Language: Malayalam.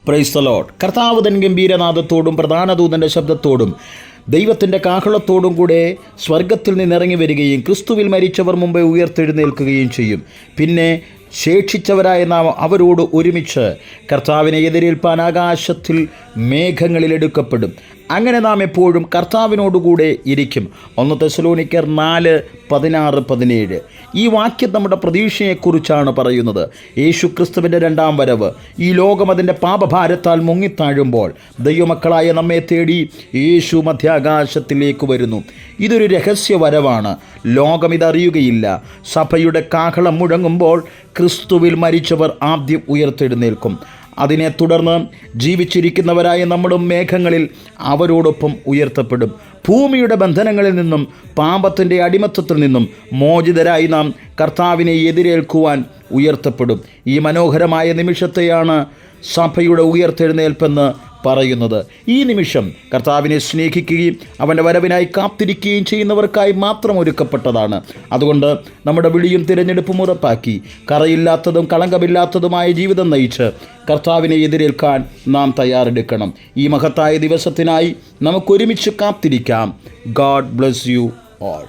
Praise the Lord. കർത്താവ് തൻ ഗംഭീരനാദത്തോടും പ്രധാന ദൂതൻ്റെ ശബ്ദത്തോടും ദൈവത്തിൻ്റെ കാഹളത്തോടും കൂടെ സ്വർഗത്തിൽ നിന്നിറങ്ങി വരികയും ക്രിസ്തുവിൽ മരിച്ചവർ മുമ്പേ ഉയർത്തെഴുന്നേൽക്കുകയും ചെയ്യും. പിന്നെ ശേഷിച്ചവരായ നാം അവരോട് ഒരുമിച്ച് കർത്താവിനെ എതിരേൽപ്പാൻ ആകാശത്തിൽ മേഘങ്ങളിൽ എടുക്കപ്പെടും. അങ്ങനെ നാം എപ്പോഴും കർത്താവിനോടുകൂടെ ഇരിക്കും. 1 തെസ്സലോനിക്കർ 4:16-17. ഈ വാക്യം നമ്മുടെ പ്രതീക്ഷയെക്കുറിച്ചാണ് പറയുന്നത്. യേശു ക്രിസ്തുവിൻ്റെ രണ്ടാം വരവ്. ഈ ലോകം അതിൻ്റെ പാപഭാരത്താൽ മുങ്ങിത്താഴുമ്പോൾ ദൈവമക്കളായ നമ്മെ തേടി യേശു മധ്യാകാശത്തിലേക്ക് വരുന്നു. ഇതൊരു രഹസ്യ വരവാണ്. ലോകം ഇതറിയുകയില്ല. സഭയുടെ കാഹളം മുഴങ്ങുമ്പോൾ ക്രിസ്തുവിൽ മരിച്ചവർ ആദ്യം ഉയർത്തെഴുന്നേൽക്കും. അതിനെ തുടർന്ന് ജീവിച്ചിരിക്കുന്നവരായ നമ്മളും മേഘങ്ങളിൽ അവരോടൊപ്പം ഉയർത്തപ്പെടും. ഭൂമിയുടെ ബന്ധനങ്ങളിൽ നിന്നും പാപത്തിൻ്റെ അടിമത്തത്തിൽ നിന്നും മോചിതരായി നാം കർത്താവിനെ എതിരേൽക്കുവാൻ ഉയർത്തപ്പെടും. ഈ മനോഹരമായ നിമിഷത്തെയാണ് സഭയുടെ ഉയർത്തെഴുന്നേൽപ്പെന്ന് പറയുന്നത്. ഈ നിമിഷം കർത്താവിനെ സ്നേഹിക്കുകയും അവൻ്റെ വരവിനായി കാത്തിരിക്കുകയും ചെയ്യുന്നവർക്കായി മാത്രം ഒരുക്കപ്പെട്ടതാണ്. അതുകൊണ്ട് നമ്മുടെ വിളിയും തിരഞ്ഞെടുപ്പും ഉറപ്പാക്കി കറയില്ലാത്തതും കളങ്കമില്ലാത്തതുമായ ജീവിതം നയിച്ച് കർത്താവിനെ എതിരേൽക്കാൻ നാം തയ്യാറെടുക്കണം. ഈ മഹത്തായ ദിവസത്തിനായി നമുക്കൊരുമിച്ച് കാത്തിരിക്കാം. God bless you all.